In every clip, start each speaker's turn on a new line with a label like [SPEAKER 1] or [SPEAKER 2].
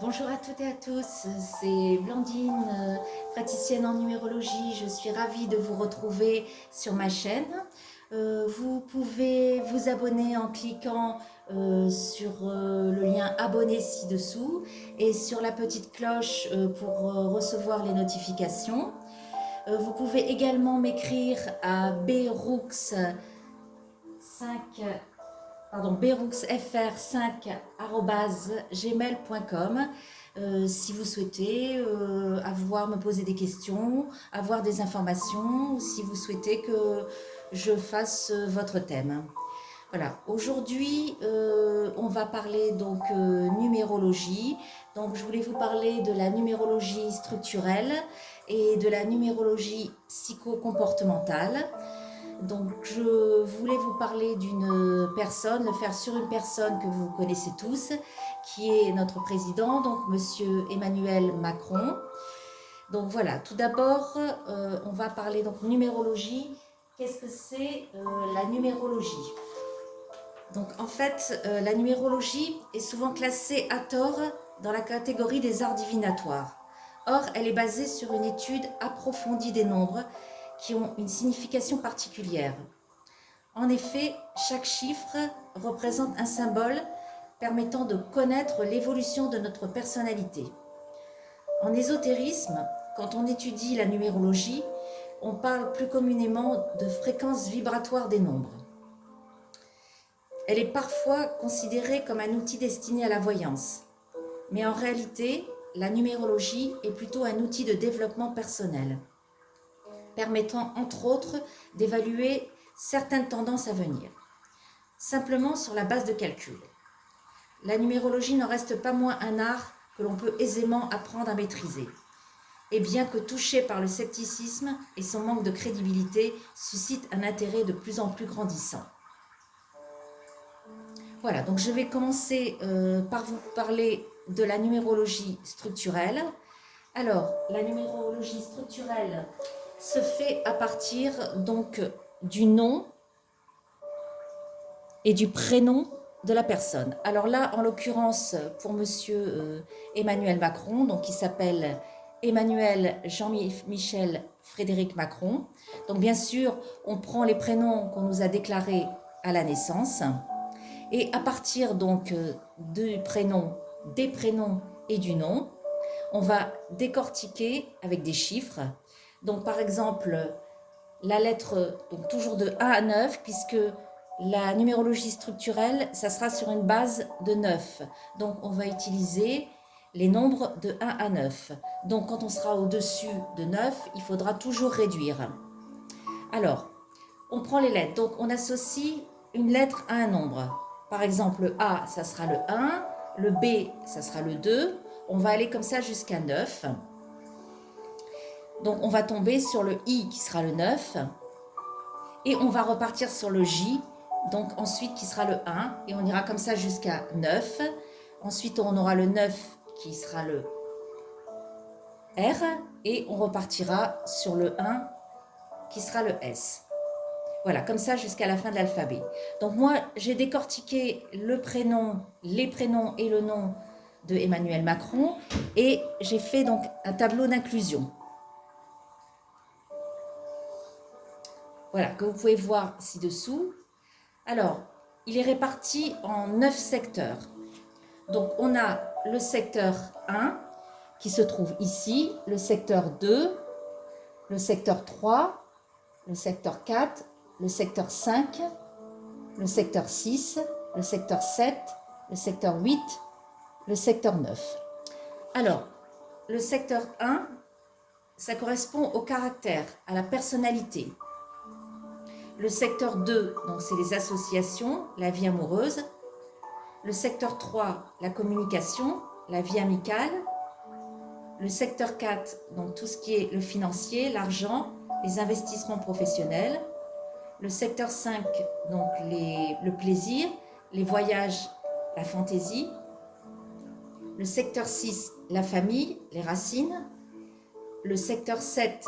[SPEAKER 1] Bonjour à toutes et à tous, c'est Blandine, praticienne en numérologie. Je suis ravie de vous retrouver sur ma chaîne. Vous pouvez vous abonner en cliquant sur le lien abonner ci-dessous et sur la petite cloche pour recevoir les notifications. Vous pouvez également m'écrire à brouxfr5@gmail.com si vous souhaitez me poser des questions, avoir des informations, ou si vous souhaitez que je fasse votre thème. Voilà, aujourd'hui on va parler donc numérologie. Donc je voulais vous parler de la numérologie structurelle et de la numérologie psycho-comportementale. Donc je voulais vous parler d'une personne, le faire sur une personne que vous connaissez tous, qui est notre président, donc Monsieur Emmanuel Macron. Donc voilà, tout d'abord, on va parler donc numérologie. Qu'est-ce que c'est la numérologie? Donc en fait, la numérologie est souvent classée à tort dans la catégorie des arts divinatoires. Or, elle est basée sur une étude approfondie des nombres qui ont une signification particulière. En effet, chaque chiffre représente un symbole permettant de connaître l'évolution de notre personnalité. En ésotérisme, quand on étudie la numérologie, on parle plus communément de fréquence vibratoire des nombres. Elle est parfois considérée comme un outil destiné à la voyance. Mais en réalité, la numérologie est plutôt un outil de développement personnel, permettant entre autres d'évaluer certaines tendances à venir, simplement sur la base de calcul. La numérologie n'en reste pas moins un art que l'on peut aisément apprendre à maîtriser. Et bien que touché par le scepticisme et son manque de crédibilité, suscite un intérêt de plus en plus grandissant. Voilà, donc je vais commencer par vous parler de la numérologie structurelle. Alors, la numérologie structurelle se fait à partir donc du nom et du prénom de la personne. Alors là, en l'occurrence, pour monsieur Emmanuel Macron, donc il s'appelle Emmanuel Jean-Michel Frédéric Macron. Donc bien sûr, on prend les prénoms qu'on nous a déclarés à la naissance. Et à partir donc des prénoms et du nom, on va décortiquer avec des chiffres. Donc par exemple, la lettre, donc toujours de 1 à 9, puisque la numérologie structurelle, ça sera sur une base de 9. Donc on va utiliser les nombres de 1 à 9. Donc quand on sera au-dessus de 9, il faudra toujours réduire. Alors, on prend les lettres. Donc on associe une lettre à un nombre. Par exemple, le A, ça sera le 1, le B, ça sera le 2. On va aller comme ça jusqu'à 9. Donc on va tomber sur le I qui sera le 9. Et on va repartir sur le J, donc ensuite qui sera le 1. Et on ira comme ça jusqu'à 9. Ensuite, on aura le 9 qui sera le R. Et on repartira sur le 1 qui sera le S. Voilà, comme ça jusqu'à la fin de l'alphabet. Donc moi, j'ai décortiqué le prénom, les prénoms et le nom de Emmanuel Macron et j'ai fait donc un tableau d'inclusion. Voilà, que vous pouvez voir ci-dessous. Alors, il est réparti en 9 secteurs. Donc on a le secteur 1 qui se trouve ici, le secteur 2, le secteur 3, le secteur 4, le secteur 5, le secteur 6, le secteur 7, le secteur 8, le secteur 9. Alors, le secteur 1, ça correspond au caractère, à la personnalité. Le secteur 2, donc c'est les associations, la vie amoureuse. Le secteur 3, la communication, la vie amicale. Le secteur 4, donc tout ce qui est le financier, l'argent, les investissements professionnels. Le secteur 5, donc le plaisir, les voyages, la fantaisie. Le secteur 6, la famille, les racines. Le secteur 7,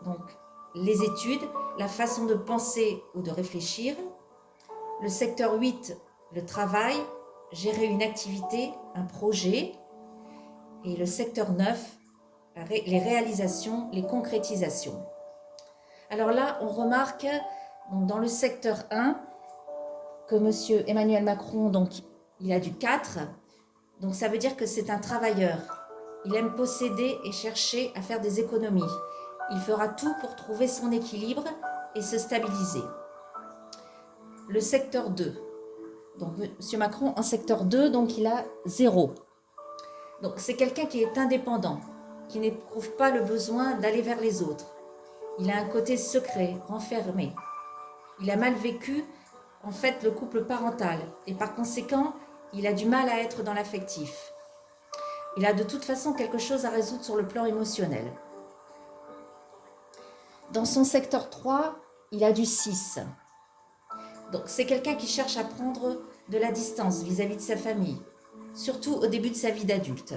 [SPEAKER 1] donc les études, la façon de penser ou de réfléchir. Le secteur 8, le travail, gérer une activité, un projet. Et le secteur 9, les réalisations, les concrétisations. Alors là, on remarque donc, dans le secteur 1 que M. Emmanuel Macron, donc, il a du 4. Donc ça veut dire que c'est un travailleur. Il aime posséder et chercher à faire des économies. Il fera tout pour trouver son équilibre et se stabiliser. Le secteur 2. Donc M. Macron en secteur 2, donc il a 0. Donc c'est quelqu'un qui est indépendant, qui n'éprouve pas le besoin d'aller vers les autres. Il a un côté secret, renfermé. Il a mal vécu, en fait, le couple parental et par conséquent, il a du mal à être dans l'affectif. Il a de toute façon quelque chose à résoudre sur le plan émotionnel. Dans son secteur 3, il a du 6. Donc c'est quelqu'un qui cherche à prendre de la distance vis-à-vis de sa famille, surtout au début de sa vie d'adulte.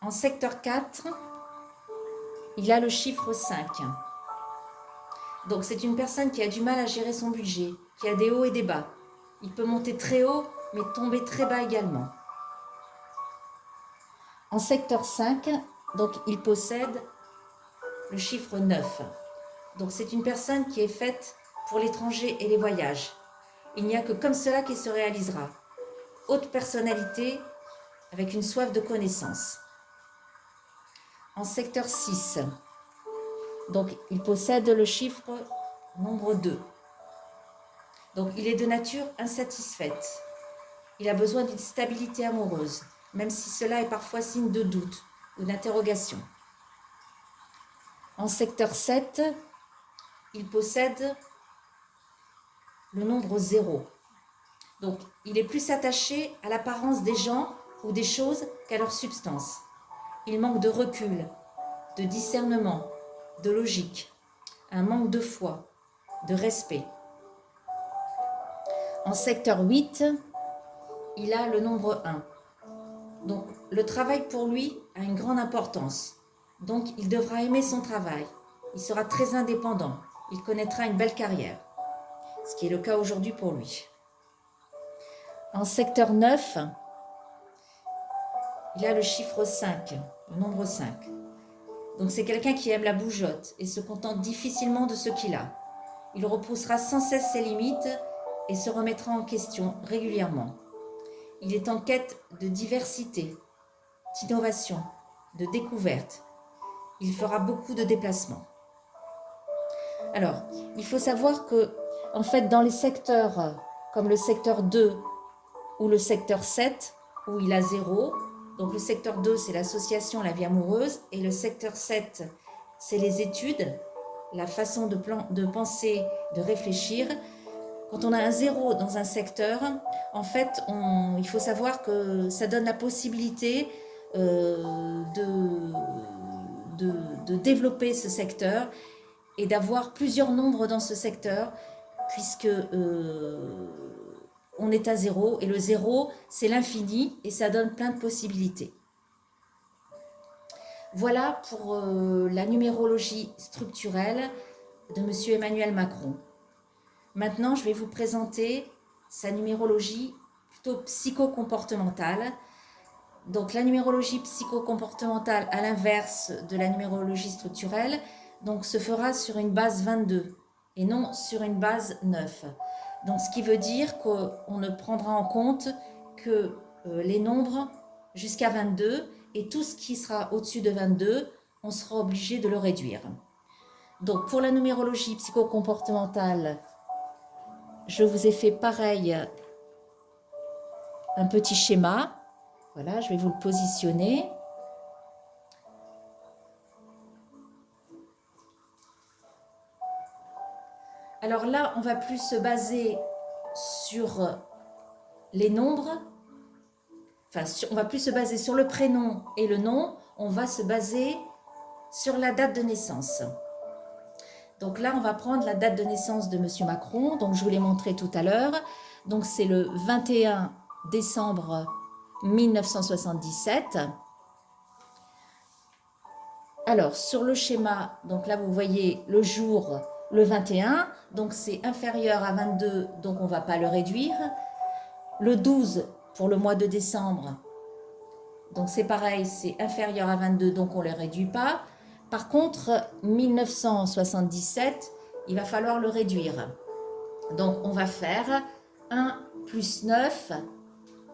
[SPEAKER 1] En secteur 4, il a le chiffre 5. Donc c'est une personne qui a du mal à gérer son budget, qui a des hauts et des bas. Il peut monter très haut, mais tomber très bas également. En secteur 5, donc il possède le chiffre 9. Donc c'est une personne qui est faite pour l'étranger et les voyages. Il n'y a que comme cela qu'il se réalisera. Haute personnalité avec une soif de connaissance. En secteur 6, donc il possède le chiffre nombre 2. Donc il est de nature insatisfaite. Il a besoin d'une stabilité amoureuse, même si cela est parfois signe de doute ou d'interrogation. En secteur 7, il possède le nombre 0. Donc il est plus attaché à l'apparence des gens ou des choses qu'à leur substance. Il manque de recul, de discernement, de logique, un manque de foi, de respect. En secteur 8, il a le nombre 1. Donc le travail pour lui a une grande importance. Donc il devra aimer son travail. Il sera très indépendant. Il connaîtra une belle carrière. Ce qui est le cas aujourd'hui pour lui. En secteur 9, il a le chiffre 5, le nombre 5. Donc c'est quelqu'un qui aime la bougeotte et se contente difficilement de ce qu'il a. Il repoussera sans cesse ses limites et se remettra en question régulièrement. Il est en quête de diversité, d'innovation, de découverte. Il fera beaucoup de déplacements. Alors, il faut savoir que, en fait, dans les secteurs comme le secteur 2 ou le secteur 7, où il a 0, donc le secteur 2, c'est l'association, la vie amoureuse, et le secteur 7, c'est les études, la façon de penser, de réfléchir. Quand on a un 0 dans un secteur, en fait, il faut savoir que ça donne la possibilité de développer ce secteur et d'avoir plusieurs nombres dans ce secteur, puisque on est à 0, et le 0, c'est l'infini, et ça donne plein de possibilités. Voilà pour la numérologie structurelle de M. Emmanuel Macron. Maintenant, je vais vous présenter sa numérologie plutôt psychocomportementale. Donc, la numérologie psychocomportementale, à l'inverse de la numérologie structurelle, donc, se fera sur une base 22 et non sur une base 9. Donc, ce qui veut dire qu'on ne prendra en compte que les nombres jusqu'à 22 et tout ce qui sera au-dessus de 22, on sera obligé de le réduire. Donc, pour la numérologie psychocomportementale, je vous ai fait pareil, un petit schéma. Voilà, je vais vous le positionner. Alors là, on va plus se baser sur les nombres. Enfin, on va plus se baser sur le prénom et le nom. On va se baser sur la date de naissance. Donc là, on va prendre la date de naissance de M. Macron. Donc, je vous l'ai montré tout à l'heure. Donc, c'est le 21 décembre 1977. Alors, sur le schéma, donc là, vous voyez le jour, le 21. Donc, c'est inférieur à 22, donc on ne va pas le réduire. Le 12, pour le mois de décembre, Donc c'est pareil, c'est inférieur à 22, donc on ne le réduit pas. Par contre, 1977, il va falloir le réduire. Donc on va faire 1 plus 9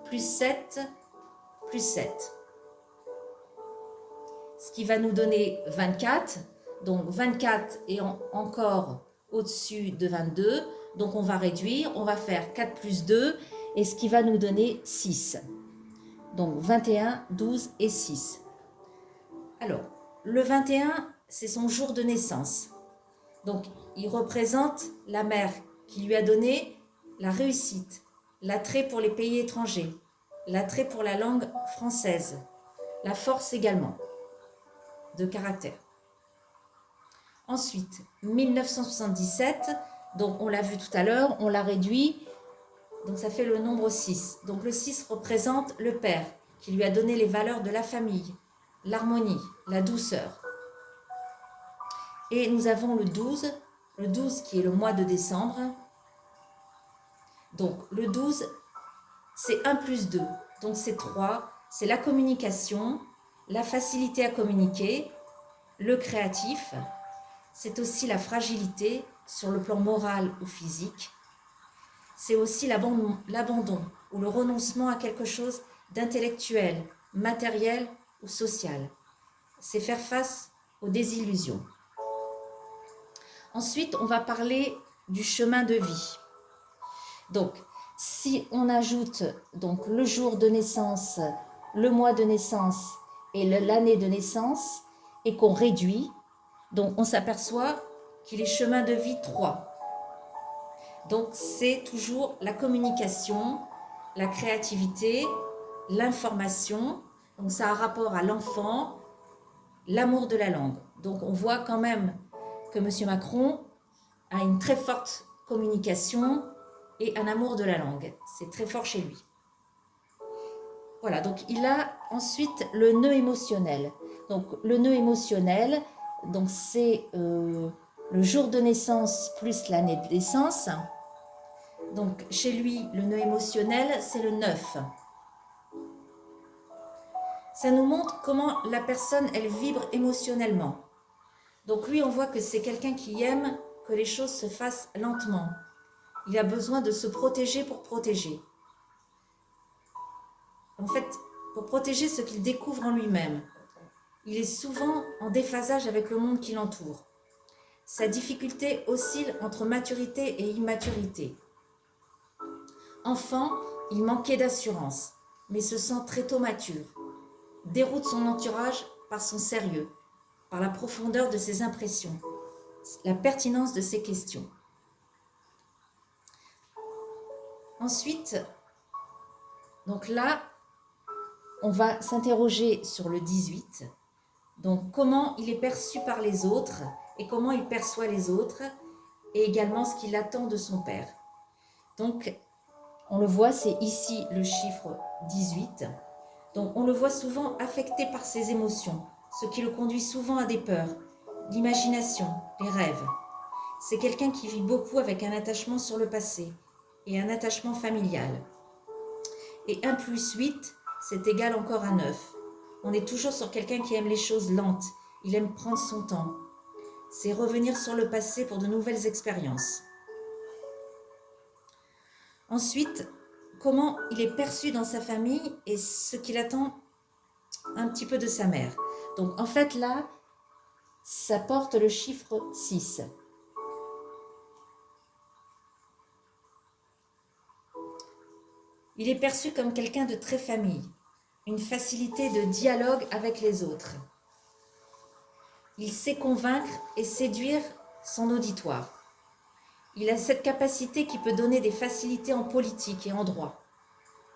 [SPEAKER 1] plus 7 plus 7. Ce qui va nous donner 24. Donc 24 est encore au-dessus de 22. Donc on va réduire, on va faire 4 plus 2 et ce qui va nous donner 6. Donc 21, 12 et 6. Alors, le 21, c'est son jour de naissance. Donc il représente la mère qui lui a donné la réussite, l'attrait pour les pays étrangers, l'attrait pour la langue française, la force également de caractère. Ensuite, 1977, donc on l'a vu tout à l'heure, on l'a réduit, donc ça fait le nombre 6. Donc le 6 représente le père qui lui a donné les valeurs de la famille, l'harmonie, la douceur. Et nous avons le 12 qui est le mois de décembre. Donc le 12, c'est 1 plus 2, donc c'est 3, c'est la communication, la facilité à communiquer, le créatif, c'est aussi la fragilité sur le plan moral ou physique, c'est aussi l'abandon ou le renoncement à quelque chose d'intellectuel, matériel ou social. C'est faire face aux désillusions. Ensuite, on va parler du chemin de vie. Donc, si on ajoute donc, le jour de naissance, le mois de naissance et l'année de naissance, et qu'on réduit, donc on s'aperçoit qu'il est chemin de vie 3. Donc, c'est toujours la communication, la créativité, l'information. Donc, ça a rapport à l'enfant, l'amour de la langue. Donc, on voit quand même que M. Macron a une très forte communication et un amour de la langue. C'est très fort chez lui. Voilà, donc il a ensuite le nœud émotionnel. Donc, le nœud émotionnel, donc c'est le jour de naissance plus l'année de naissance. Donc, chez lui, le nœud émotionnel, c'est le 9. Ça nous montre comment la personne, elle vibre émotionnellement. Donc, lui, on voit que c'est quelqu'un qui aime que les choses se fassent lentement. Il a besoin de se protéger pour protéger. En fait, pour protéger ce qu'il découvre en lui-même. Il est souvent en déphasage avec le monde qui l'entoure. Sa difficulté oscille entre maturité et immaturité. Enfant, il manquait d'assurance, mais se sent très tôt mature. Déroute son entourage par son sérieux, par la profondeur de ses impressions, la pertinence de ses questions. Ensuite, donc là, on va s'interroger sur le 18. Donc, comment il est perçu par les autres et comment il perçoit les autres et également ce qu'il attend de son père. Donc, on le voit, c'est ici le chiffre 18. Donc, on le voit souvent affecté par ses émotions, ce qui le conduit souvent à des peurs, l'imagination, les rêves. C'est quelqu'un qui vit beaucoup avec un attachement sur le passé et un attachement familial. Et 1 plus 8, c'est égal encore à 9. On est toujours sur quelqu'un qui aime les choses lentes. Il aime prendre son temps. C'est revenir sur le passé pour de nouvelles expériences. Ensuite, comment il est perçu dans sa famille et ce qu'il attend un petit peu de sa mère. Donc en fait là, ça porte le chiffre 6. Il est perçu comme quelqu'un de très famille, une facilité de dialogue avec les autres. Il sait convaincre et séduire son auditoire. Il a cette capacité qui peut donner des facilités en politique et en droit,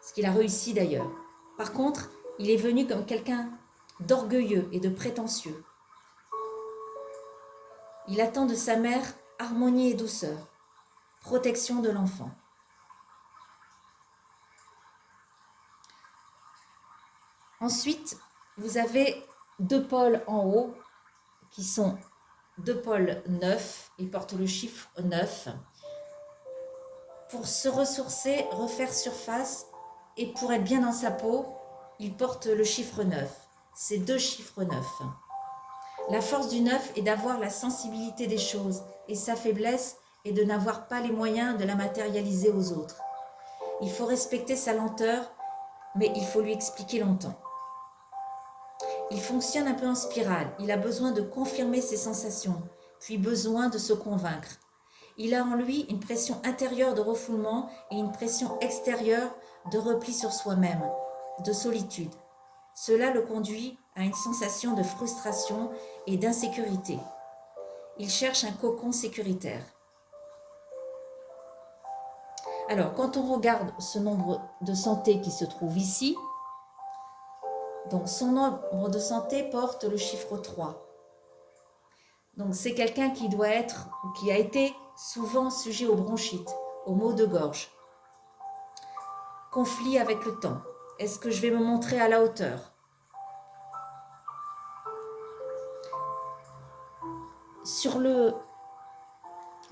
[SPEAKER 1] ce qu'il a réussi d'ailleurs. Par contre, il est venu comme quelqu'un d'orgueilleux et de prétentieux. Il attend de sa mère harmonie et douceur, protection de l'enfant. Ensuite, vous avez 2 pôles en haut qui sont 2 pôles 9, ils portent le chiffre 9. Pour se ressourcer, refaire surface et pour être bien dans sa peau, il porte le chiffre 9. C'est 2 chiffres 9. La force du 9 est d'avoir la sensibilité des choses et sa faiblesse est de n'avoir pas les moyens de la matérialiser aux autres. Il faut respecter sa lenteur, mais il faut lui expliquer longtemps. Il fonctionne un peu en spirale. Il a besoin de confirmer ses sensations, puis besoin de se convaincre. Il a en lui une pression intérieure de refoulement et une pression extérieure de repli sur soi-même, de solitude. Cela le conduit à une sensation de frustration et d'insécurité. Il cherche un cocon sécuritaire. Alors, quand on regarde ce nombre de santé qui se trouve ici, donc son nombre de santé porte le chiffre 3. Donc c'est quelqu'un qui doit être, ou qui a été souvent sujet aux bronchites, aux maux de gorge. Conflit avec le temps. Est-ce que je vais me montrer à la hauteur? Sur le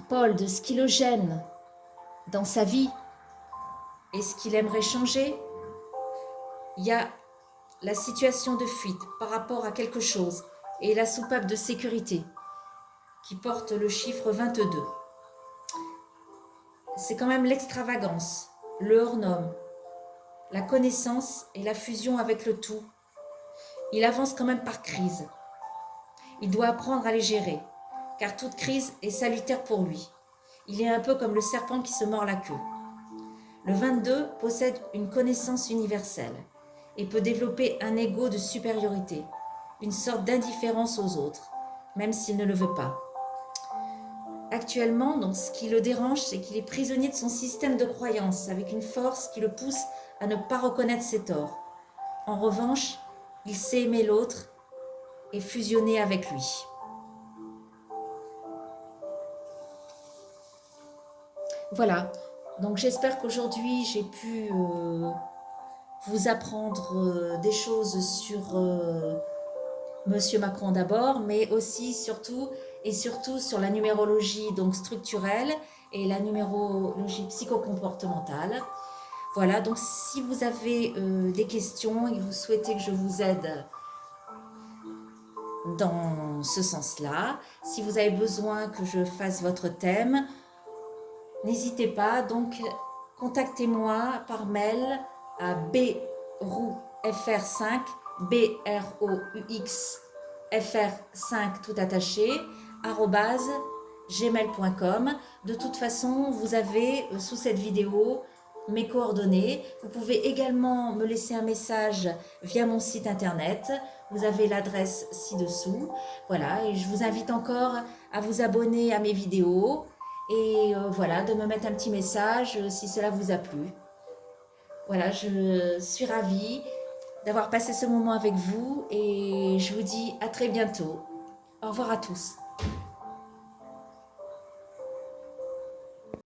[SPEAKER 1] pôle de ce qui le gêne dans sa vie et ce qu'il aimerait changer, il y a la situation de fuite par rapport à quelque chose et la soupape de sécurité qui porte le chiffre 22. C'est quand même l'extravagance, le hors-norme, la connaissance et la fusion avec le tout. Il avance quand même par crise. Il doit apprendre à les gérer, car toute crise est salutaire pour lui. Il est un peu comme le serpent qui se mord la queue. Le 22 possède une connaissance universelle et peut développer un ego de supériorité, une sorte d'indifférence aux autres, même s'il ne le veut pas. Actuellement, donc, ce qui le dérange, c'est qu'il est prisonnier de son système de croyance, avec une force qui le pousse à ne pas reconnaître ses torts. En revanche, il sait aimer l'autre et fusionner avec lui. Voilà, donc j'espère qu'aujourd'hui j'ai pu vous apprendre des choses sur Monsieur Macron d'abord, mais aussi surtout sur la numérologie donc structurelle et la numérologie psychocomportementale. Voilà, donc si vous avez des questions et que vous souhaitez que je vous aide dans ce sens-là, si vous avez besoin que je fasse votre thème, n'hésitez pas, donc contactez-moi par mail à broufr5, BROUX fr5 tout attaché, @gmail.com. De toute façon, vous avez sous cette vidéo mes coordonnées. Vous pouvez également me laisser un message via mon site internet. Vous avez l'adresse ci-dessous. Voilà, et je vous invite encore à vous abonner à mes vidéos et voilà, de me mettre un petit message si cela vous a plu. Voilà, je suis ravie d'avoir passé ce moment avec vous et je vous dis à très bientôt. Au revoir à tous.